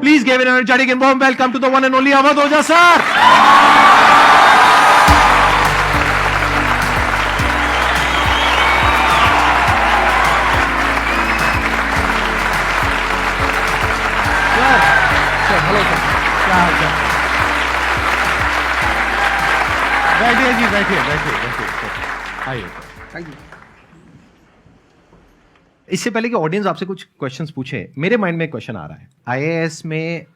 Please give an energetic and warm welcome to the one and only Awadh Oja sir. Hello sir, क्या हाल चाल? बैठिए जी, बैठिए। आइए। Thank you. इससे पहले कि ऑडियंस आपसे कुछ क्वेश्चंस पूछे, मेरे माइंड में एक क्वेश्चन आ रहा है। आईएएस में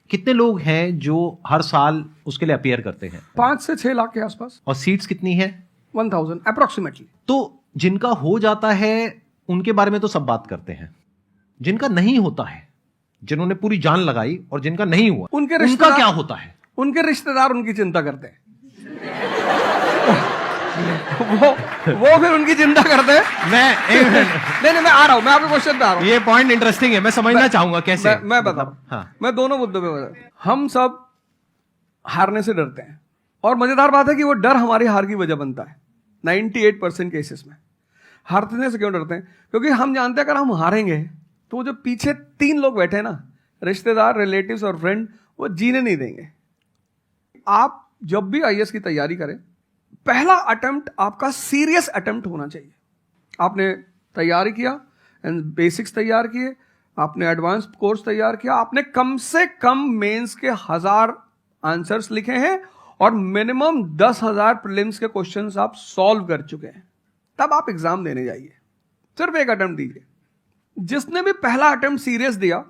कितने लोग हैं जो हर साल उसके लिए अपीयर करते हैं? 5 से 6 लाख के आसपास। और सीट्स कितनी है? 1000 अप्रोक्सीमेटली। तो जिनका हो जाता है उनके बारे में तो सब बात करते हैं, जिनका नहीं होता है, जिन्होंने पूरी जान लगाई और जिनका नहीं हुआ, उनका क्या होता है? उनके रिश्तेदार उनकी चिंता करते हैं। वो फिर उनकी चिंता करते हैं। नहीं, मैं आ रहा हूं, मैं आपके क्वेश्चन पे आ रहा हूं। ये पॉइंट इंटरेस्टिंग है, मैं समझना चाहूंगा कैसे। मैं बताऊं। हाँ। मैं दोनों मुद्दों पे बता। हम सब हारने से डरते हैं, और मजेदार बात है कि वो डर हमारी हार की वजह बनता है। 98% केसेस में हारने से क्यों डरते हैं? क्योंकि हम जानते हैं अगर हम हारेंगे तो वो जो पीछे 3 लोग बैठे हैं ना, रिश्तेदार, रिलेटिव्स और फ्रेंड, वो जीने नहीं देंगे। आप जब भी आईएएस की तैयारी करें, पहला अटेम्प्ट आपका सीरियस अटेम्प्ट होना चाहिए। आपने तैयारी किया, बेसिक्स तैयार किए, आपने एडवांस कोर्स तैयार किया, आपने कम से कम मेंस के 1000 आंसर्स लिखे हैं और मिनिमम 10,000 प्रीलिम्स के क्वेश्चंस आप सॉल्व कर चुके हैं, तब आप एग्जाम देने जाइए। सिर्फ एक अटेम्प्ट दीजिए। जिसने भी पहला अटेम्प्ट सीरियस दिया,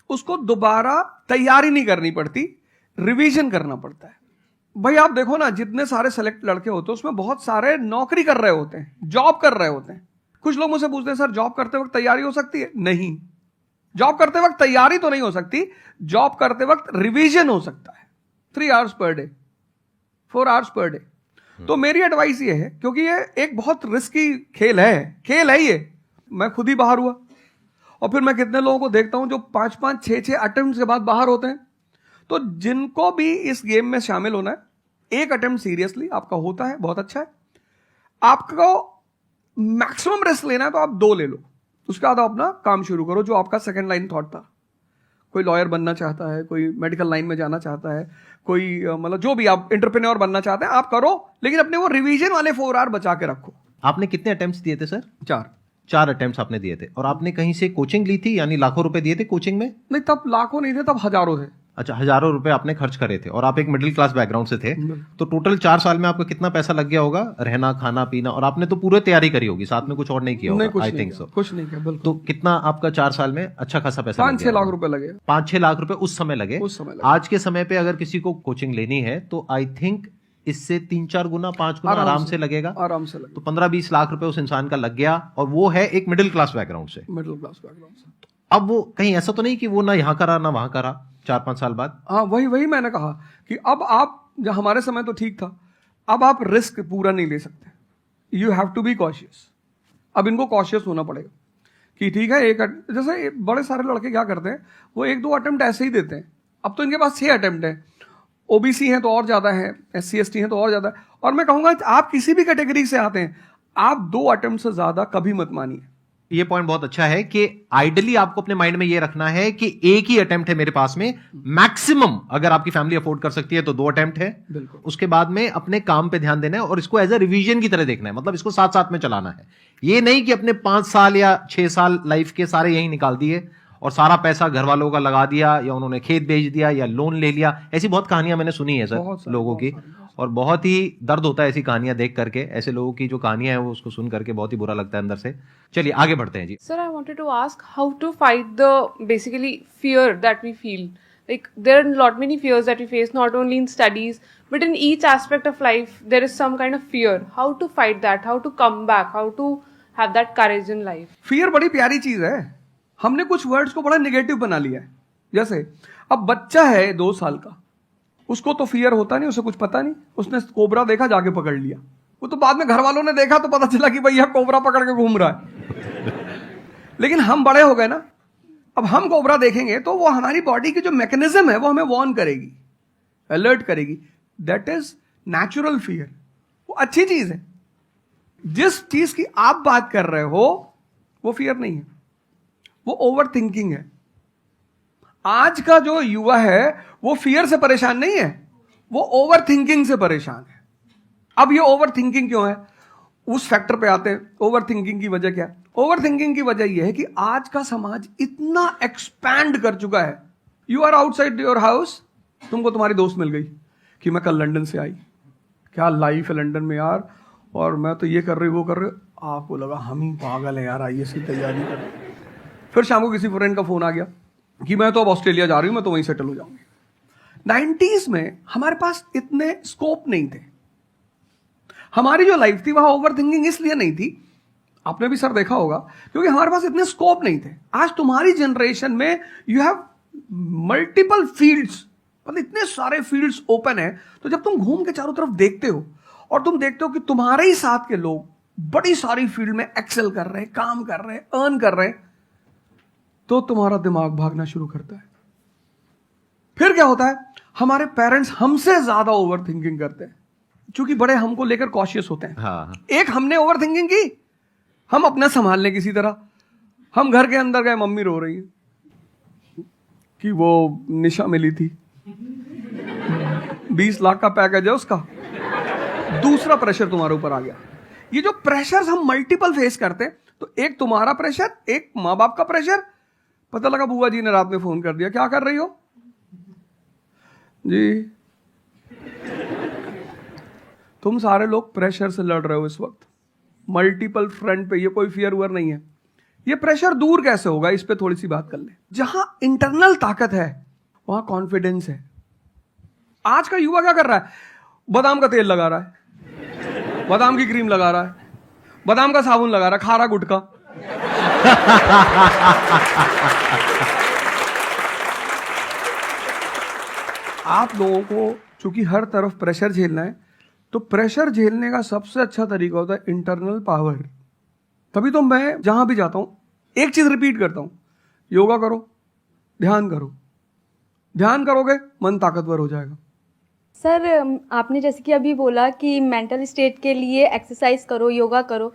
उसको दोबारा तैयारी नहीं करनी पड़ती, रिवीजन करना पड़ता है। भाई आप देखो ना, जितने सारे सेलेक्ट लड़के होते हैं उसमें बहुत सारे नौकरी कर रहे होते हैं, जॉब कर रहे होते हैं। कुछ लोग मुझसे पूछते हैं, सर जॉब करते वक्त तैयारी हो सकती है? नहीं, जॉब करते वक्त तैयारी तो नहीं हो सकती, जॉब करते वक्त रिवीजन हो सकता है। 3 hours per day, 4 hours per day. तो मेरी एडवाइस ये है, क्योंकि ये एक बहुत रिस्की खेल है ये। मैं खुद ही बाहर हुआ, और फिर मैं कितने लोगों को देखता हूं जो 5-5, 6-6 अटेम्प्ट के बाद बाहर होते हैं। तो जिनको भी इस गेम में शामिल होना है, एक अटेम्प्ट सीरियसली आपका होता है, बहुत अच्छा है। आपको मैक्सिमम रिस्क लेना है तो आप 2 ले लो, उसके बाद आप अपना काम शुरू करो, जो आपका सेकंड लाइन थॉट था। कोई लॉयर बनना चाहता है, कोई मेडिकल लाइन में जाना चाहता है, कोई मतलब जो भी आप एंटरप्रेन्योर बनना चाहते हैं, आप करो, लेकिन अपने वो रिवीजन वाले 4 आवर बचा के रखो। आपने कितने अटेम्प्ट्स दिए थे सर? 4 अटेम्प्ट्स आपने दिए थे। और आपने कहीं से कोचिंग ली थी, यानी लाखों रुपए दिए थे कोचिंग में? नहीं, तब लाखों नहीं थे, तब हजारों थे। अच्छा, हजारों रुपए आपने खर्च करे थे, और आप एक मिडिल क्लास बैकग्राउंड से थे। तो टोटल 4 साल में आपका कितना पैसा लग गया होगा? रहना, खाना, पीना, और आपने तो पूरी तैयारी करी होगी, साथ में कुछ और नहीं किया होगा? I think so. कुछ नहीं किया, बिल्कुल। तो कितना आपका 4 साल में अच्छा खासा पैसा? 5-6 लाख रुपए लगे। 5-6 लाख रुपए उस समय लगे। आज के समय पे अगर किसी को कोचिंग लेनी है तो आई थिंक इससे 3-4 गुना, 5 गुना आराम से लगेगा। तो 15-20 लाख रुपए उस इंसान का लग गया, और वो है एक मिडिल क्लास बैकग्राउंड से। अब वो कहीं ऐसा तो नहीं कि वो ना यहाँ करा ना वहां करा 4-5 साल बाद? हाँ, वही मैंने कहा कि अब आप, जब हमारे समय तो ठीक था, अब आप रिस्क पूरा नहीं ले सकते। You have to be cautious. अब इनको कॉशियस होना पड़ेगा कि ठीक है, जैसे बड़े सारे लड़के क्या करते हैं, वो 1-2 अटेम्प्ट ऐसे ही देते हैं। अब तो इनके पास 6 अटेम्प्ट है। ओबीसी हैं तो और ज्यादा है, SC ST हैं तो और ज्यादा है। और मैं कहूंगा आप किसी भी कैटेगरी से आते हैं, आप 2 अटेम्प्ट से ज्यादा कभी मत मानिए। ये पॉइंट बहुत अच्छा है कि आइडियली आपको अपने माइंड में ये रखना है कि एक ही अटेम्प्ट है मेरे पास में, मैक्सिमम अगर आपकी फैमिली अफोर्ड कर सकती है तो 2 अटेम्प्ट है। बिल्कुल। उसके बाद में अपने काम पे ध्यान देना है, और इसको एज अ रिवीजन की तरह देखना है, मतलब इसको साथ साथ में चलाना है। ये नहीं कि अपने 5 साल या 6 साल लाइफ के सारे यही निकाल दिए और सारा पैसा घर वालों का लगा दिया, या उन्होंने खेत बेच दिया, या लोन ले लिया। ऐसी बहुत कहानियां मैंने सुनी है सर लोगों की, और बहुत ही दर्द होता है ऐसी कहानियां देख करके। ऐसे लोगों की जो कहानियां हैं वो उसको सुन करके बहुत ही बुरा लगता है अंदर से। चलिए आगे बढ़ते हैं जी। Sir, I wanted to ask how to fight the basically fear that we feel. Like there are lot many fears that we face, not only in studies but in each aspect of life. There is some kind of fear. How to fight that? How to come back? How to have that courage in life? Fear बड़ी प्यारी चीज है। हमने कुछ words को बड़ा negative बना लिया है। जैसे अब बच्चा है 2 साल का, उसको तो फियर होता नहीं, उसे कुछ पता नहीं, उसने कोबरा देखा, जाके पकड़ लिया। वो तो बाद में घर वालों ने देखा तो पता चला कि भैया कोबरा पकड़ के घूम रहा है। लेकिन हम बड़े हो गए ना, अब हम कोबरा देखेंगे तो वो हमारी बॉडी की जो मैकेनिज्म है वो हमें वार्न करेगी, अलर्ट करेगी। That is natural fear. वो अच्छी चीज है। जिस चीज की आप बात कर रहे हो वो फियर नहीं है, वो ओवर थिंकिंग है। आज का जो युवा है वो फियर से परेशान नहीं है, वो ओवर थिंकिंग से परेशान है। अब ये ओवर थिंकिंग क्यों है, उस फैक्टर पे आते हैं। ओवर थिंकिंग की वजह क्या है? ओवर थिंकिंग की वजह यह है कि आज का समाज इतना एक्सपैंड कर चुका है। You are outside your house, तुमको तुम्हारी दोस्त मिल गई कि मैं कल लंदन से आई, क्या लाइफ है लंदन में यार, और मैं तो ये कर रही वो कर रही। आपको लगा हम ही पागल है यार, आईएएस की तैयारी कर रहे। फिर शाम को किसी फ्रेंड का फोन आ गया कि मैं तो अब ऑस्ट्रेलिया जा रही हूं, मैं तो वहीं सेटल हो जाऊंगी। 90s में हमारे पास इतने स्कोप नहीं थे। हमारी जो लाइफ थी वहां ओवर थिंकिंग इसलिए नहीं थी, आपने भी सर देखा होगा, क्योंकि हमारे पास इतने स्कोप नहीं थे। आज तुम्हारी जनरेशन में यू हैव मल्टीपल फील्ड्स, मतलब इतने सारे फील्ड्स ओपन है। तो जब तुम घूम के चारों तरफ देखते हो और तुम देखते हो कि तुम्हारे ही साथ के लोग बड़ी सारी फील्ड में एक्सेल कर रहे हैं, काम कर रहे हैं, अर्न कर रहे हैं, तो तुम्हारा दिमाग भागना शुरू करता है। फिर क्या होता है, हमारे पेरेंट्स हमसे ज्यादा ओवर थिंकिंग करते हैं, क्योंकि बड़े हमको लेकर कॉशियस होते हैं। हाँ। एक हमने ओवर थिंकिंग की, हम अपना संभाल लें किसी तरह। हम घर के अंदर गए, मम्मी रो रही है कि वो निशा मिली थी, 20 लाख का पैकेज है उसका। दूसरा प्रेशर तुम्हारे ऊपर आ गया। ये जो प्रेशर हम मल्टीपल फेस करते हैं, तो एक तुम्हारा प्रेशर, एक माँ बाप का प्रेशर। पता लगा बुआ जी ने रात में फोन कर दिया, क्या कर रही हो जी? तुम सारे लोग प्रेशर से लड़ रहे हो इस वक्त, मल्टीपल फ्रंट पे। ये कोई फियर उयर नहीं है। ये प्रेशर दूर कैसे होगा, इस पे थोड़ी सी बात कर ले। जहां इंटरनल ताकत है वहां कॉन्फिडेंस है। आज का युवा क्या कर रहा है, बादाम का तेल लगा रहा है, बादाम की क्रीम लगा रहा है, बादाम का साबुन लगा रहा है, खा रहा गुटखा। आप लोगों को चूंकि हर तरफ प्रेशर झेलना है, तो प्रेशर झेलने का सबसे अच्छा तरीका होता है इंटरनल पावर। तभी तो मैं जहां भी जाता हूं एक चीज रिपीट करता हूं, योगा करो, ध्यान करो। ध्यान करोगे मन ताकतवर हो जाएगा। सर, आपने जैसे कि अभी बोला कि मेंटल स्टेट के लिए एक्सरसाइज करो, योगा करो।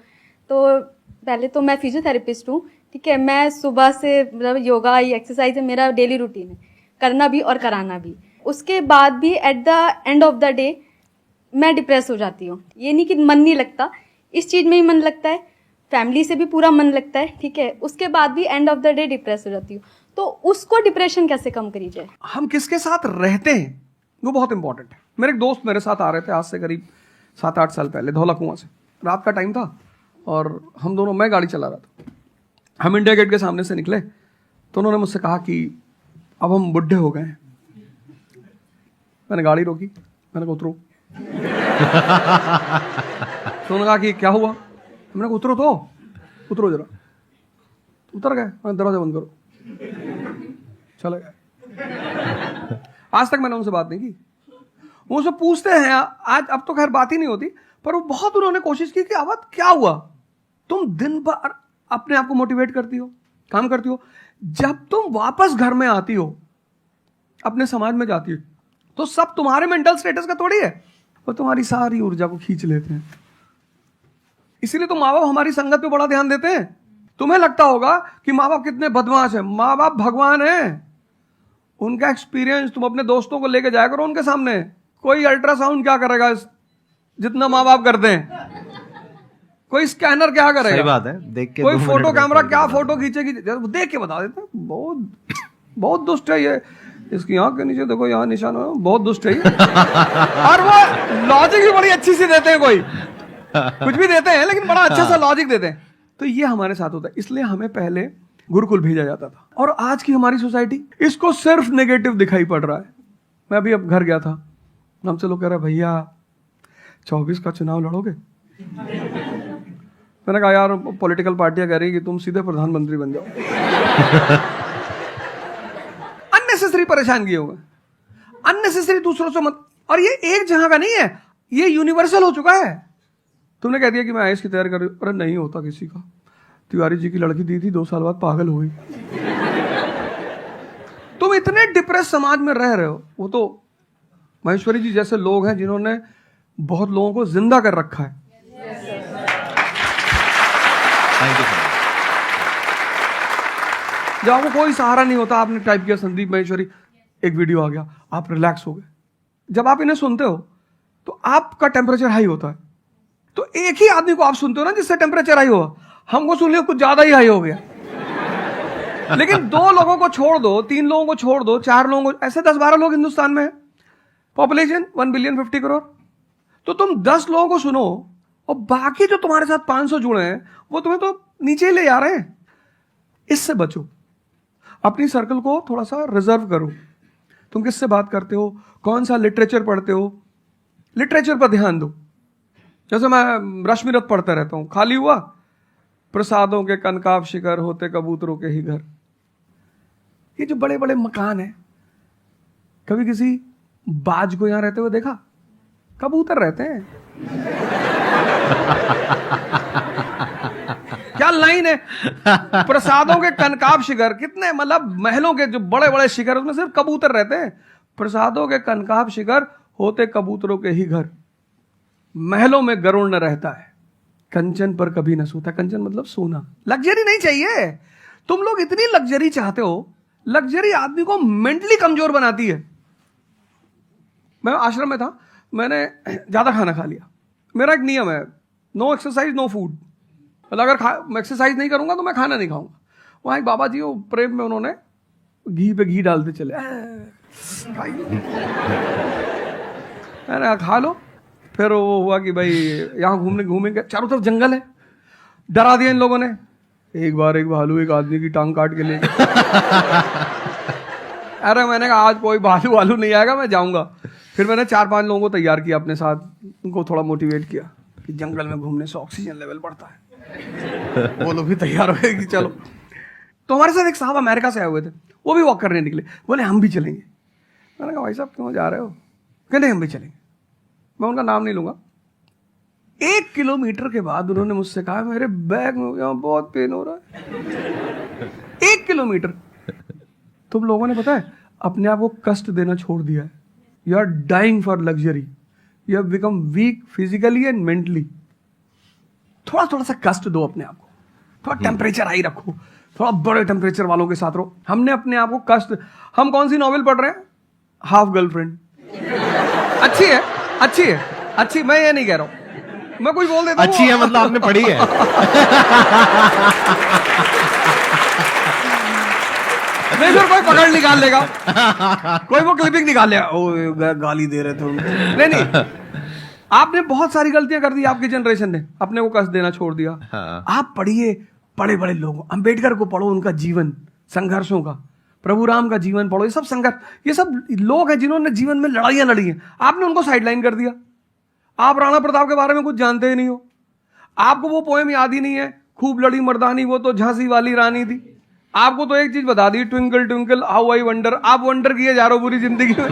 तो पहले तो मैं फिजियोथेरेपिस्ट हूँ, ठीक है। मैं सुबह से मतलब योगा या एक्सरसाइज है मेरा डेली रूटीन है, करना भी और कराना भी। उसके बाद भी at the end of the day मैं डिप्रेस हो जाती हूँ। ये नहीं कि मन नहीं लगता, इस चीज़ में ही मन लगता है, फैमिली से भी पूरा मन लगता है, ठीक है। उसके बाद भी end of the day depress हो जाती हूँ। तो उसको डिप्रेशन कैसे कम करी जाए? हम किसके साथ रहते हैं वो बहुत इंपॉर्टेंट है। मेरे एक दोस्त मेरे साथ आ रहे थे आज से करीब 7-8 साल पहले, धौला कुआं से। रात का टाइम था और हम दोनों, मैं गाड़ी चला रहा था, हम इंडिया गेट के सामने से निकले तो उन्होंने मुझसे कहा कि अब हम बुढ़े हो गए हैं। मैंने गाड़ी रोकी, मैंने कहा उतरो। तो उन्होंने कहा कि क्या हुआ? मैंने कहा उतरो तो, उतरो जरा। उतर गए, मैंने दरवाजा बंद करो, चले गए। आज तक मैंने उनसे बात नहीं की। वो उनसे पूछते हैं आज, अब तो खैर बात ही नहीं होती, पर वो बहुत उन्होंने कोशिश की कि अब क्या हुआ? तुम दिन भर अपने आप को मोटिवेट करती हो, काम करती हो, जब तुम वापस घर में आती हो, अपने समाज में जाती हो, तो सब तुम्हारे मेंटल स्टेटस का थोड़ी है, वो तुम्हारी सारी ऊर्जा को खींच लेते हैं। इसीलिए तो माँ बाप हमारी संगत पे बड़ा ध्यान देते हैं। तुम्हें लगता होगा कि माँ बाप कितने बदमाश हैं, माँ बाप भगवान हैं। उनका एक्सपीरियंस तुम अपने दोस्तों को लेके जाया करो उनके सामने। कोई अल्ट्रासाउंड क्या करेगा जितना माँ बाप करते हैं, कोई स्कैनर क्या करेगा? सही बात है, देख के कोई 2 फोटो मिनट कैमरा में क्या फोटो खींचेगी, देख के बता देते हैं। बहुत दुष्ट है ये। इसकी आंख के नीचे देखो, यहाँ निशान है, बहुत दुष्ट है ये। और वो लॉजिक भी बड़ी अच्छी सी देते हैं, कोई कुछ भी देते हैं लेकिन बड़ा अच्छा सा लॉजिक देते हैं। तो ये हमारे साथ होता है। इसलिए हमें पहले गुरुकुल भेजा जाता था, और आज की हमारी सोसाइटी इसको सिर्फ नेगेटिव दिखाई पड़ रहा है। मैं अभी अब घर गया था, हमसे लोग कह रहे भैया 24 का चुनाव लड़ोगे? मैंने कहा यार पॉलिटिकल पार्टियां कह रही कि तुम सीधे प्रधानमंत्री बन जाओ। अननेसेसरी परेशान किए हुए, अननेसेसरी दूसरों से मत। और ये एक जगह का नहीं है, ये यूनिवर्सल हो चुका है। तुमने कह दिया कि मैं आईएएस की तैयारी कर रही हूं, अरे नहीं होता किसी का। तिवारी जी की लड़की दी थी, 2 साल बाद पागल हो गई। तुम इतने डिप्रेस समाज में रह रहे हो। वो तो महेश्वरी जी जैसे लोग हैं जिन्होंने बहुत लोगों को जिंदा कर रखा है। Thank you. जब आपको कोई सहारा नहीं होता, आपने टाइप किया संदीप महेश्वरी, एक वीडियो आ गया, आप रिलैक्स हो गए। जब आप इन्हें सुनते हो तो आपका टेम्परेचर हाई होता है। तो एक ही आदमी को आप सुनते हो ना जिससे टेम्परेचर हाई हुआ, हमको सुन लिया कुछ ज्यादा ही हाई हो गया। लेकिन 2 लोगों को छोड़ दो, 3 लोगों को छोड़ दो, 4 लोगों को, ऐसे 10-12 लोग हिंदुस्तान में है, पॉपुलेशन 1 बिलियन 50 करोड़। तो तुम 10 लोगों को सुनो और बाकी जो तुम्हारे साथ 500 जुड़े हैं वो तुम्हें तो नीचे ही ले जा रहे हैं। इससे बचो, अपनी सर्कल को थोड़ा सा रिजर्व करो। तुम किससे बात करते हो, कौन सा लिटरेचर पढ़ते हो, लिटरेचर पर ध्यान दो। जैसे मैं रश्मिरथ पढ़ता रहता हूं, खाली हुआ, प्रसादों के कनकाब शिखर होते कबूतरों के ही घर। ये जो बड़े बड़े मकान है, कभी किसी बाज को यहां रहते हुए देखा? कबूतर रहते हैं। क्या लाइन है, प्रसादों के कनकाब शिखर, कितने मतलब महलों के जो बड़े बड़े शिखर, उसमें सिर्फ कबूतर रहते हैं। प्रसादों के कनकाब शिखर होते कबूतरों के ही घर, महलों में गरुड़ न रहता है, कंचन पर कभी न सोता। कंचन मतलब सोना। लग्जरी नहीं चाहिए। तुम लोग इतनी लग्जरी चाहते हो, लग्जरी आदमी को मेंटली कमजोर बनाती है। मैं आश्रम में था, मैंने ज्यादा खाना खा लिया। मेरा एक नियम है, नो एक्सरसाइज नो फूड। मतलब अगर एक्सरसाइज नहीं करूंगा तो मैं खाना नहीं खाऊंगा। वहां एक बाबा जी, वो प्रेम में उन्होंने घी पे घी डालते चले, मैंने खा लो। फिर वो हुआ कि भाई यहाँ घूमेंगे, चारों तरफ जंगल है, डरा दिया इन लोगों ने। एक बार एक भालू एक आदमी की टांग काट के ले गया। अरे मैंने कहा आज कोई भालू वालू नहीं आएगा, मैं जाऊंगा। फिर मैंने 4-5 लोगों को तैयार किया अपने साथ, उनको थोड़ा मोटिवेट किया कि जंगल में घूमने से ऑक्सीजन लेवल बढ़ता है। वो लोग भी तैयार हुए कि चलो। तो हमारे साथ एक साहब अमेरिका से आए हुए थे, वो भी वॉक करने निकले, बोले हम भी चलेंगे। मैंने कहा भाई साहब क्यों जा रहे हो? कहते हम भी चलेंगे। मैं उनका नाम नहीं लूंगा। 1 किलोमीटर के बाद उन्होंने मुझसे कहा मेरे बैग में यहाँ बहुत पेन हो रहा है। 1 किलोमीटर। तुम लोगों ने पता है अपने आप को कष्ट देना छोड़ दिया है। You are dying for luxury, you have become weak physically and mentally. थोड़ा थोड़ा सा कष्ट दो अपने आप को, थोड़ा टेम्परेचर हाई रखो, थोड़ा बड़े टेम्परेचर वालों के साथ रहो। हमने अपने आप को कष्ट, हम कौन सी नॉवेल पढ़ रहे हैं? Half girlfriend. अच्छी है, अच्छी है, अच्छी, मैं ये नहीं कह रहा हूं, मैं कुछ बोल देता हूं। अच्छी है मतलब आपने पढ़ी है। नहीं फिर कोई पकड़ निकाल लेगा, कोई वो क्लिपिंग निकाल लेगा, ओ गाली दे रहे थे उनको। नहीं, आपने बहुत सारी गलतियां कर दी, आपकी जनरेशन ने अपने को कष्ट देना छोड़ दिया। हाँ। आप पढ़िए बड़े बड़े लोगों, अंबेडकर को पढ़ो, उनका जीवन संघर्षों का, प्रभु राम का जीवन पढ़ो। ये सब संघर्ष, ये सब लोग हैं जिन्होंने जीवन में लड़ाइयां लड़ी हैं। आपने उनको साइडलाइन कर दिया। आप राणा प्रताप के बारे में कुछ जानते ही नहीं हो, आपको वो पोएम याद ही नहीं है, खूब लड़ी मर्दानी वो तो झांसी वाली रानी थी। आपको तो एक चीज बता दी, twinkle twinkle how I wonder. आप वंडर किए जा रहे हो पूरी जिंदगी में।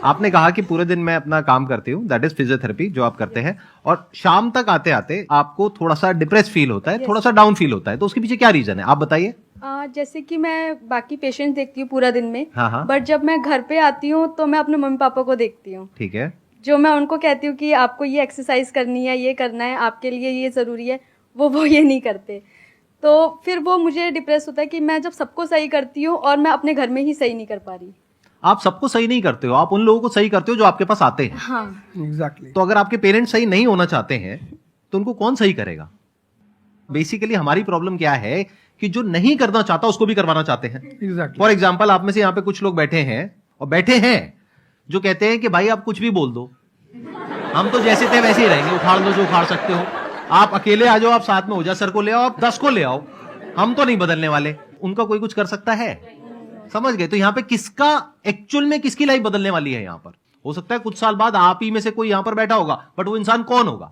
आपने कहा कि पूरे दिन मैं अपना काम करती हूँ, दैट इज फिजियोथेरेपी जो आप करते हैं, और शाम तक आते आते आपको थोड़ा सा डिप्रेस फील होता है, थोड़ा सा डाउन फील होता है, तो उसके पीछे क्या रीजन है आप बताइए। जैसे कि मैं बाकी पेशेंट देखती हूँ पूरा दिन में, हाँ। बट जब मैं घर पे आती हूँ तो मैं अपने मम्मी पापा को देखती हूँ। ठीक है। जो मैं उनको कहती हूँ कि आपको ये एक्सरसाइज करनी है, ये करना है, आपके लिए ये ज़रूरी है, वो ये नहीं करते। तो फिर वो मुझे डिप्रेस होता है कि मैं जब सबको सही करती हूँ और मैं अपने घर में ही सही नहीं कर पा रही। आप सबको सही नहीं करते हो, आप उन लोगों को सही करते हो जो आपके पास आते हैं। हाँ एग्जैक्टली। तो अगर आपके पेरेंट्स सही नहीं होना चाहते हैं तो उनको कौन सही करेगा? बेसिकली हमारी प्रॉब्लम क्या है कि जो नहीं करना चाहता उसको भी करवाना चाहते हैं। एग्जैक्टली। फॉर एग्जाम्पल, आप में से यहाँ पे कुछ लोग बैठे हैं और बैठे हैं जो कहते हैं कि भाई आप कुछ भी बोल दो, हम तो जैसे थे वैसे ही रहेंगे, उखाड़ लो जो उखाड़ सकते हो, आप अकेले आ जाओ, आप साथ में ओझा सर को ले आओ, आप 10 को ले आओ, हम तो नहीं बदलने वाले। उनका कोई कुछ कर सकता है? समझ गए? तो यहाँ पे किसका एक्चुअल में किसकी लाइफ बदलने वाली है? यहाँ पर हो सकता है कुछ साल बाद आप ही में से कोई यहाँ पर बैठा होगा, बट वो इंसान कौन होगा?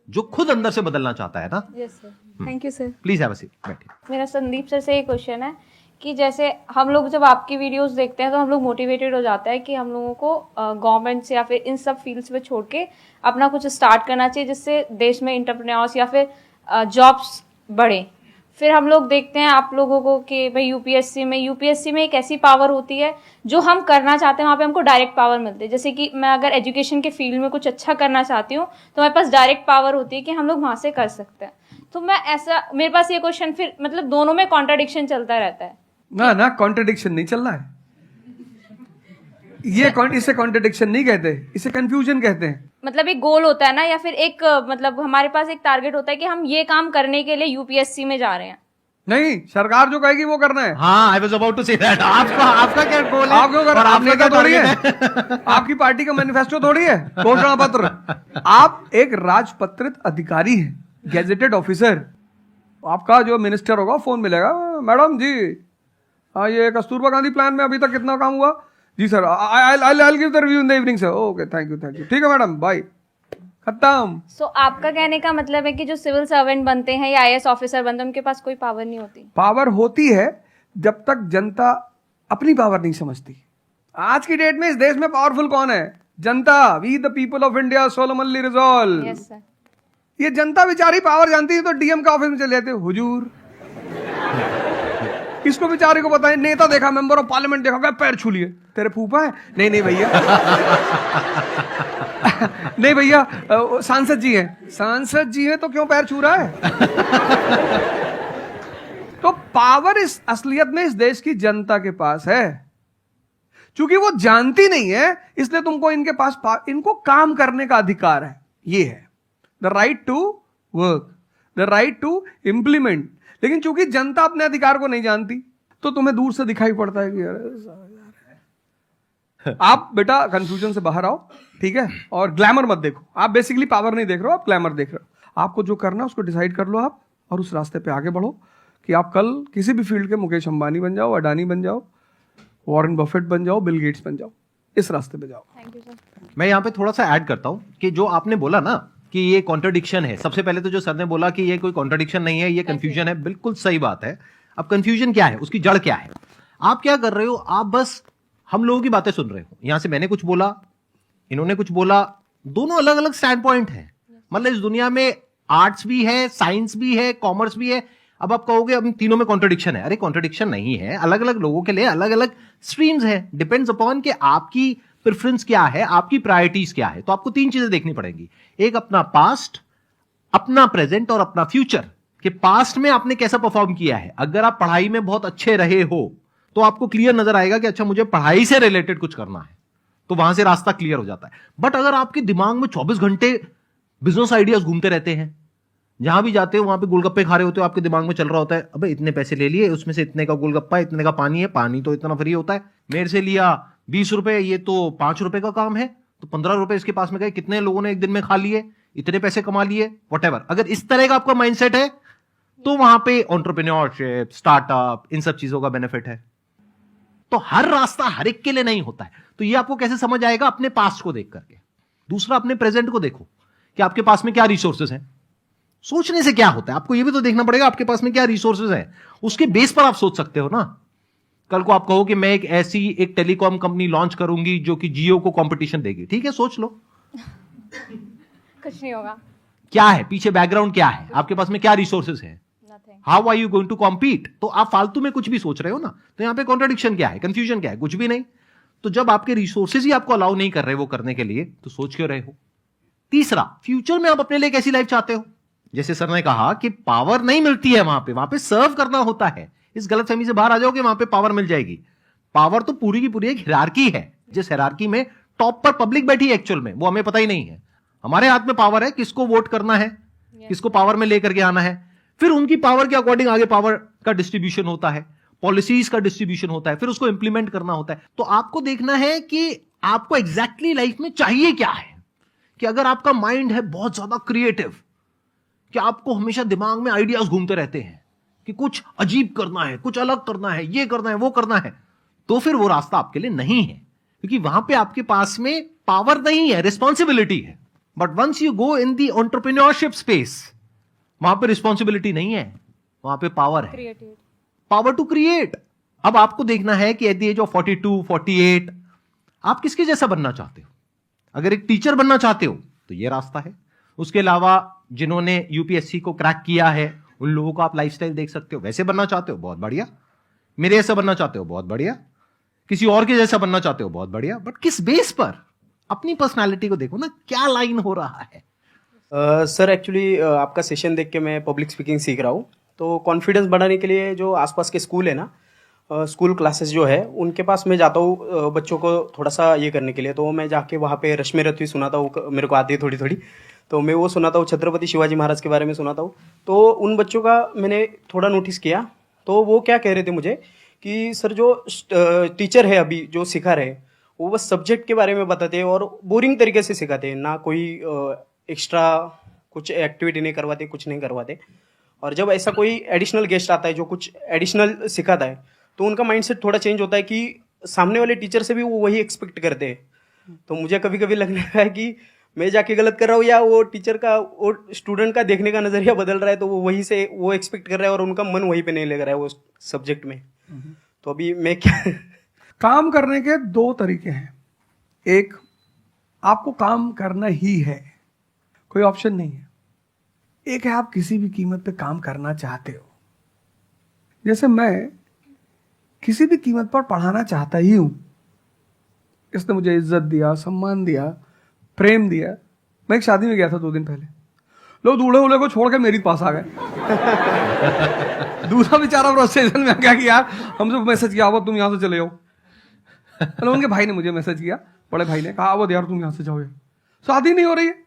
जो खुद अंदर से बदलना चाहता है ना। Yes sir, thank you sir. Please have a seat, बैठिए। मेरा संदीप सर से एक क्वेश्चन है कि जैसे हम लोग जब आपकी वीडियोस देखते हैं तो हम लोग मोटिवेटेड हो जाता है कि हम लोगों को गवर्नमेंट से या फिर इन सब फील्ड्स में छोड़ के अपना कुछ स्टार्ट करना चाहिए जिससे देश में एंटरप्रेन्योर्स या फिर जॉब्स बढ़े। फिर हम लोग देखते हैं आप लोगों को कि भाई यूपीएससी में एक ऐसी पावर होती है जो हम करना चाहते हैं वहाँ पे हमको डायरेक्ट पावर मिलती है। जैसे कि मैं अगर एजुकेशन के फील्ड में कुछ अच्छा करना चाहती हूँ तो हमारे पास डायरेक्ट पावर होती है कि हम लोग वहाँ से कर सकते हैं। तो मैं ऐसा, मेरे पास ये क्वेश्चन फिर मतलब दोनों में कॉन्ट्राडिक्शन चलता रहता है। ना ना, कॉन्ट्रडिक्शन नहीं चल रहा है ये। इसे कॉन्ट्रडिक्शन नहीं कहते, इसे कंफ्यूजन कहते हैं। मतलब एक गोल होता है ना, या फिर एक मतलब हमारे पास एक टारगेट होता है कि हम ये काम करने के लिए यूपीएससी में जा रहे हैं। नहीं, सरकार जो कहेगी वो करना है। हाँ, I was about to say that. आपका क्या गोल है? आप क्यों कर, और आप आपका नेता क्या थोड़ी है, target आपकी पार्टी का मैनिफेस्टो थोड़ी है, घोषणा पत्र। आप एक राजपत्रित अधिकारी हैं, गैजेटेड ऑफिसर। आपका जो मिनिस्टर होगा फोन मिलेगा, मैडम जी ये कस्तूरबा गांधी प्लान में अभी तक कितना काम हुआ? जी sir, I give the review in the evening sir. Okay, thank you. ठीक है मैडम, बाय, खत्म। सो आपका कहने का मतलब है कि जो सिविल सर्वेंट बनते हैं या आईएएस ऑफिसर बनते हैं उनके पास कोई पावर नहीं होती? पावर होती है जब तक जनता अपनी पावर नहीं समझती। आज की डेट में इस देश में पावरफुल कौन है? जनता। We the people of India solemnly resolve. Yes sir. ये जनता बेचारी पावर जानती है तो डीएम का ऑफिस में चले जाते, हुजूर इसको बेचारे को बताएं, नेता देखा, मेंबर ऑफ पार्लियामेंट देखा, क्या पैर छू लिए, तेरे फूफा है? नहीं भैया नहीं भैया, सांसद जी हैं। सांसद जी हैं तो क्यों पैर छू रहा है? तो पावर इस असलियत में इस देश की जनता के पास है। चूंकि वो जानती नहीं है, इसलिए तुमको इनके पास इनको काम करने का अधिकार है। ये है the right to work, the right to implement. लेकिन चूंकि जनता अपने अधिकार को नहीं जानती तो तुम्हें दूर से दिखाई पड़ता है कि अरे आप बेटा कंफ्यूजन से बाहर आओ, ठीक है? और ग्लैमर मत देखो। आप बेसिकली पावर नहीं देख रहे हो, आप ग्लैमर देख रहे हो। आपको जो करना है उसको डिसाइड कर लो आप, और उस रास्ते पे आगे बढ़ो कि आप कल किसी भी फील्ड के मुकेश अंबानी बन जाओ, अडानी बन जाओ, वॉरेन बफेट बन जाओ, बिल गेट्स बन जाओ। इस रास्ते पे जाओ। Thank you sir. मैं यहाँ पे थोड़ा सा ऐड करता हूं कि जो आपने बोला ना कि ये कॉन्ट्रडिक्शन है, सबसे पहले तो जो सर ने बोला कि ये कोई कॉन्ट्रडिक्शन नहीं है, ये कंफ्यूजन है, बिल्कुल सही बात है। अब कंफ्यूजन क्या है, उसकी जड़ क्या है? आप क्या कर रहे हो? आप बस हम लोगों की बातें सुन रहे हो। यहां से मैंने कुछ बोला, इन्होंने कुछ बोला, दोनों अलग अलग स्टैंड पॉइंट है। मतलब इस दुनिया में आर्ट्स भी है, साइंस भी है, कॉमर्स भी है। अब आप कहोगे अब तीनों में कॉन्ट्रडिक्शन है। अरे कॉन्ट्रडिक्शन नहीं है, अलग अलग लोगों के लिए अलग अलग स्ट्रीम्स है। डिपेंड्स अपॉन कि आपकी प्रेफरेंस क्या है, आपकी प्रायोरिटीज क्या है। तो आपको तीन चीजें देखनी पड़ेंगी, एक अपना पास्ट, अपना प्रेजेंट और अपना फ्यूचर। कि पास्ट में आपने कैसा परफॉर्म किया है। अगर आप पढ़ाई में बहुत अच्छे रहे हो तो आपको क्लियर नजर आएगा कि अच्छा मुझे पढ़ाई से रिलेटेड कुछ करना है, तो वहां से रास्ता क्लियर हो जाता है। बट अगर आपके दिमाग में 24 घंटे बिजनेस आइडियाज घूमते रहते हैं, जहां भी जाते हो वहां पे गोलगप्पे खा रहे होते हो, आपके दिमाग में चल रहा होता है अबे इतने पैसे ले लिए, उसमें से इतने का गोलगप्पा, इतने का पानी है, पानी तो इतना फ्री होता है, मेरे से लिया 20 रुपए, ये तो 5 रुपए का काम है, तो 15 रुपए इसके पास में गए, कितने लोगों ने एक दिन में खा लिए, इतने पैसे कमा लिए, व्हाटएवर। अगर इस तरह का आपका माइंडसेट है तो वहां पे एंटरप्रेन्योरशिप, स्टार्टअप, इन सब चीजों का बेनिफिट है। तो हर रास्ता हर एक के लिए नहीं होता है। तो ये आपको कैसे समझ आएगा? अपने पास्ट को देख करके। दूसरा, अपने प्रेजेंट को देखो कि आपके पास में क्या रिसोर्सेज हैं। सोचने से क्या होता है, आपको ये भी तो देखना पड़ेगा आपके पास में क्या रिसोर्सेज हैं। उसके बेस पर आप सोच सकते हो ना। कल को आप कहो कि मैं एक टेलीकॉम कंपनी लॉन्च करूंगी जो कि जियो को कंपटीशन देगी, ठीक है, सोच लो। कुछ नहीं होगा। क्या है पीछे, बैकग्राउंड क्या है, आपके पास में क्या रिसोर्सेज है, how are you going to compete. तो आप फालतू में कुछ भी सोच रहे हो ना। तो यहां पे कॉन्ट्रडिक्शन क्या है, कंफ्यूजन क्या है? कुछ भी नहीं। तो जब आपके रिसोर्सेज ही आपको अलाउ नहीं कर रहे वो करने के लिए, तो सोच क्यों रहे हो? तीसरा, फ्यूचर में आप अपने लिए कैसी लाइफ चाहते हो? जैसे सर ने कहा कि पावर नहीं मिलती है वहां पे सर्व करना होता है। इस गलतफहमी से बाहर आ जाओ कि वहां पे पावर मिल जाएगी। पावर तो पूरी की पूरी एक हिरार्की है, जिस हिरार्की में टॉप पर पब्लिक बैठी है एक्चुअल में, वो हमें पता ही नहीं है। हमारे हाथ में पावर है, किसको वोट करना है, किसको पावर में लेकर के आना है। फिर उनकी पावर के अकॉर्डिंग आगे पावर का डिस्ट्रीब्यूशन होता है, पॉलिसीज का डिस्ट्रीब्यूशन होता है, फिर उसको इंप्लीमेंट करना होता है। तो आपको देखना है कि आपको एग्जैक्टली लाइफ में चाहिए क्या है। कि अगर आपका माइंड है बहुत ज्यादा क्रिएटिव, कि आपको हमेशा दिमाग में आइडियाज घूमते रहते हैं कि कुछ अजीब करना है, कुछ अलग करना है, ये करना है, वो करना है, तो फिर वो रास्ता आपके लिए नहीं है। क्योंकि वहां पे आपके पास में पावर नहीं है, रिस्पॉन्सिबिलिटी है। But once you go in the entrepreneurship space, वहां पे रिस्पॉन्सिबिलिटी नहीं है, वहां पे पावर है, पावर टू क्रिएट। अब आपको देखना है कि एट द एज ऑफ 42, 48 आप किसके जैसा बनना चाहते हो। अगर एक टीचर बनना चाहते हो तो ये रास्ता है। उसके अलावा जिन्होंने यूपीएससी को क्रैक किया है उन लोगों का आप लाइफस्टाइल देख सकते हो। वैसे बनना चाहते हो, बहुत बढ़िया। मेरे जैसा बनना चाहते हो, बहुत बढ़िया। किसी और के जैसा बनना चाहते हो, बहुत बढ़िया। बट किस बेस पर? अपनी पर्सनालिटी को देखो ना, क्या लाइन हो रहा है। सर एक्चुअली आपका सेशन देख के मैं पब्लिक स्पीकिंग सीख रहा हूँ, तो कॉन्फिडेंस बढ़ाने के लिए जो आसपास के स्कूल है ना, स्कूल क्लासेस जो है उनके पास मैं जाता हूँ बच्चों को थोड़ा सा ये करने के लिए। तो मैं जाके वहाँ पे रश्मि रथी सुनाता हूँ, मेरे को आती है थोड़ी थोड़ी, तो मैं वो सुनाता हूँ, छत्रपति शिवाजी महाराज के बारे में सुनाता हूँ। तो उन बच्चों का मैंने थोड़ा नोटिस किया, तो वो क्या कह रहे थे मुझे कि सर जो टीचर है अभी जो सिखा रहे हैं वो बस सब्जेक्ट के बारे में बताते हैं और बोरिंग तरीके से सिखाते हैं, ना कोई एक्स्ट्रा कुछ एक्टिविटी नहीं करवाते, कुछ नहीं करवाते। और जब ऐसा कोई एडिशनल गेस्ट आता है जो कुछ एडिशनल सिखाता है तो उनका माइंडसेट थोड़ा चेंज होता है कि सामने वाले टीचर से भी वो वही एक्सपेक्ट करते हैं। तो मुझे कभी कभी लगने लगा है कि मैं जाके गलत कर रहा हूँ या वो टीचर का, वो स्टूडेंट का देखने का नज़रिया बदल रहा है, तो वो वही से वो एक्सपेक्ट कर रहा है और उनका मन वहीं पे नहीं लग रहा है वो सब्जेक्ट में। तो अभी मैं क्या काम करने के दो तरीके हैं। एक, आपको काम करना ही है, कोई ऑप्शन नहीं है। एक है आप किसी भी कीमत पे काम करना चाहते हो। जैसे मैं किसी भी कीमत पर पढ़ाना चाहता ही हूं। इसने मुझे इज्जत दिया, सम्मान दिया, प्रेम दिया। मैं एक शादी में गया था 2 दिन पहले, लोग दूल्हे उल्हे को छोड़ के मेरे पास आ गए। दूसरा बेचारा प्रोसेशन में आ गया कि यार हमसे मैसेज किया, अब तुम यहां से चले जाओ। मतलब उनके भाई ने मुझे मैसेज किया, बड़े भाई ने कहा अब यार तुम यहां से जाओ, यार शादी नहीं हो रही है।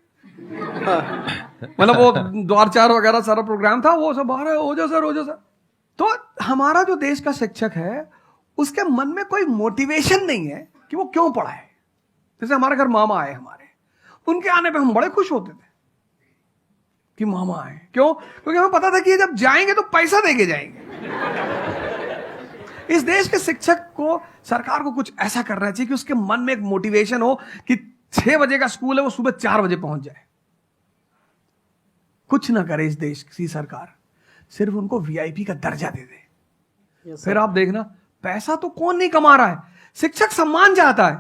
मतलब वो द्वार चार वगैरह सारा प्रोग्राम था, वो सब बाहर हो जाओ सर। तो हमारा जो देश का शिक्षक है उसके मन में कोई मोटिवेशन नहीं है कि वो क्यों पढ़ाए। जैसे हमारे घर मामा आए, हमारे उनके आने पे हम बड़े खुश होते थे कि मामा आए। क्यों? क्योंकि हमें पता था कि ये जब जाएंगे तो पैसा देके जाएंगे। इस देश के शिक्षक को, सरकार को कुछ ऐसा करना चाहिए कि उसके मन में एक मोटिवेशन हो कि 6 बजे का स्कूल है, वो सुबह 4 बजे पहुंच जाए। कुछ ना करे इस देश की सरकार, सिर्फ उनको वीआईपी का दर्जा दे दे। फिर आप देखना, पैसा तो कौन नहीं कमा रहा है, शिक्षक सम्मान चाहता है।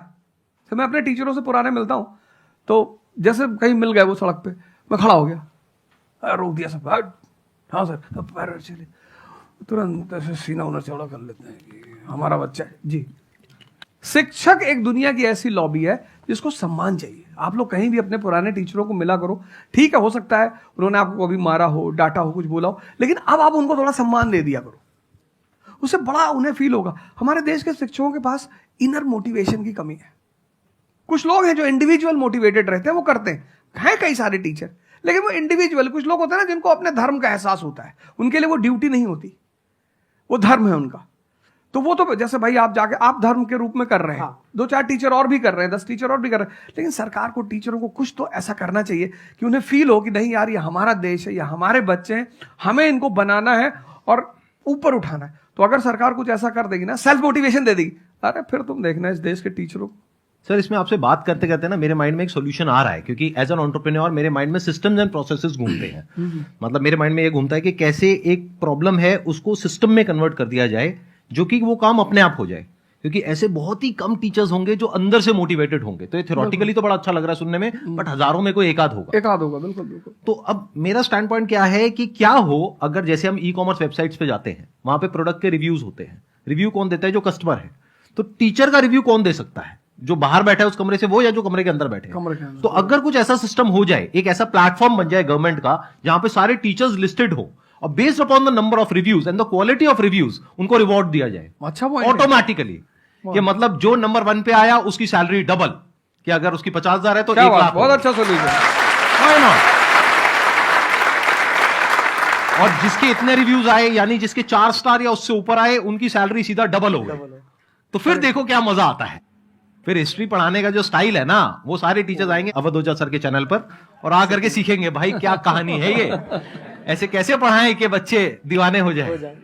तो मैं अपने टीचरों से पुराने मिलता हूं, तो जैसे कहीं मिल गए वो सड़क पे, मैं खड़ा हो गया, रोक दिया सब, हाँ सर, पैर चले, तुरंत ऐसे सीना उन्हें चौड़ा कर लेते हैं कि हमारा बच्चा है जी। शिक्षक एक दुनिया की ऐसी लॉबी है जिसको सम्मान चाहिए। आप लोग कहीं भी अपने पुराने टीचरों को मिला करो, ठीक है, हो सकता है उन्होंने आपको कभी मारा हो, डांटा हो, कुछ बोला हो, लेकिन अब आप उनको थोड़ा सम्मान दे दिया करो, उससे बड़ा उन्हें फील होगा। हमारे देश के शिक्षकों के पास इनर मोटिवेशन की कमी है। कुछ लोग हैं जो इंडिविजुअल मोटिवेटेड रहते हैं, वो करते हैं कई सारे टीचर, लेकिन वो इंडिविजुअल। कुछ लोग होते हैं ना जिनको अपने धर्म का एहसास होता है, उनके लिए वो ड्यूटी नहीं होती, वो धर्म है उनका। तो वो तो जैसे भाई आप जाके आप धर्म के रूप में कर रहे हैं, 2-4 टीचर और भी कर रहे हैं, 10 टीचर और भी कर रहे हैं, लेकिन सरकार को, टीचरों को कुछ तो ऐसा करना चाहिए कि उन्हें फील हो कि नहीं यार ये हमारा देश है, ये हमारे बच्चे हैं, हमें इनको बनाना है और ऊपर उठाना है। तो अगर सरकार कुछ ऐसा कर देगी ना, सेल्फ मोटिवेशन दे देगी, अरे फिर तुम देखना इस देश के टीचरों को। सर, इसमें आपसे बात करते करते ना मेरे माइंड में एक सॉल्यूशन आ रहा है, क्योंकि एज एन एंटरप्रेन्योर मेरे माइंड में सिस्टम्स एंड प्रोसेसेस घूमते हैं। मतलब मेरे माइंड में ये घूमता है कि कैसे एक प्रॉब्लम है उसको सिस्टम में कन्वर्ट कर दिया जाए, जो कि वो काम अपने आप हो जाए। क्योंकि ऐसे बहुत ही कम टीचर्स होंगे जो अंदर से मोटिवेटेड होंगे। तो ये थ्योरेटिकली तो बड़ा अच्छा लग रहा है सुनने में, बट हजारों में कोई एक आध होगा। बिल्कुल बिल्कुल। तो अब मेरा स्टैंड पॉइंट क्या है कि क्या हो अगर जैसे हम ई कॉमर्स वेबसाइट्स पे जाते हैं, वहां पे प्रोडक्ट के रिव्यूज होते हैं। रिव्यू कौन देता है? जो कस्टमर है। तो टीचर का रिव्यू कौन दे सकता है? जो बाहर बैठा है उस कमरे से वो, या जो कमरे के अंदर बैठे हैं। तो अगर कुछ ऐसा सिस्टम हो जाए, एक ऐसा प्लेटफॉर्म बन जाए गवर्नमेंट का जहां पे सारे टीचर्स लिस्टेड हो और based upon the number of reviews and the quality of reviews उनको रिवॉर्ड दिया जाए अच्छा ऑटोमेटिकली। कि मतलब जो नंबर 1 पे आया उसकी सैलरी डबल, कि अगर उसकी 50,000 है तो 1 लाख। बहुत अच्छा सोल्यूशन। और जिसके इतने रिव्यूज आए, यानी जिसके 4 स्टार या उससे ऊपर आए, उनकी सैलरी सीधा डबल हो गई। तो फिर देखो क्या मजा आता है। फिर हिस्ट्री पढ़ाने का जो स्टाइल है ना, वो सारे टीचर्स आएंगे अवध ओझा सर के चैनल पर और आकर के सीखेंगे भाई क्या कहानी है ये, ऐसे कैसे पढ़ाएं कि बच्चे दीवाने हो जाए।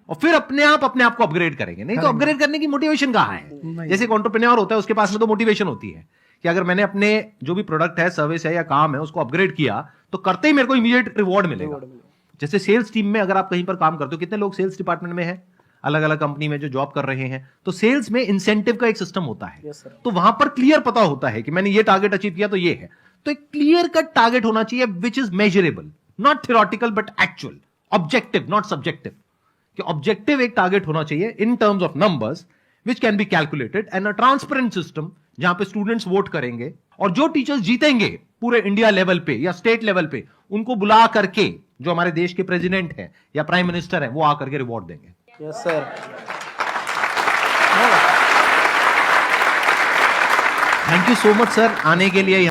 और फिर अपने आप को अपग्रेड करेंगे। नहीं तो अपग्रेड करने की मोटिवेशन कहां है? जैसे एक एंटरप्रेन्योर होता है, उसके पास में तो मोटिवेशन होती है कि अगर मैंने अपने जो भी प्रोडक्ट है, सर्विस है या काम है, उसको अपग्रेड किया तो करते ही मेरे को इमीडिएट रिवॉर्ड मिलेगा। जैसे सेल्स टीम में अगर आप कहीं पर काम करते हो, कितने लोग सेल्स डिपार्टमेंट में है, अलग अलग कंपनी में जो जॉब कर रहे हैं, तो सेल्स में इंसेंटिव का एक सिस्टम होता है। तो वहां पर क्लियर पता होता है कि मैंने ये टारगेट अचीव किया तो ये है। तो एक क्लियर कट टारगेट होना चाहिए which is measurable, not theoretical but actual, objective not subjective. कि ऑब्जेक्टिव एक टारगेट होना चाहिए in terms of numbers which can be calculated and a transparent system, जहां पे स्टूडेंट्स वोट करेंगे, और जो टीचर्स जीतेंगे पूरे इंडिया लेवल पे या स्टेट लेवल पे, उनको बुला करके जो हमारे देश के प्रेसिडेंट हैं या प्राइम मिनिस्टर हैं वो आकर के रिवॉर्ड देंगे। Yes sir. Thank you so much sir आने के लिए।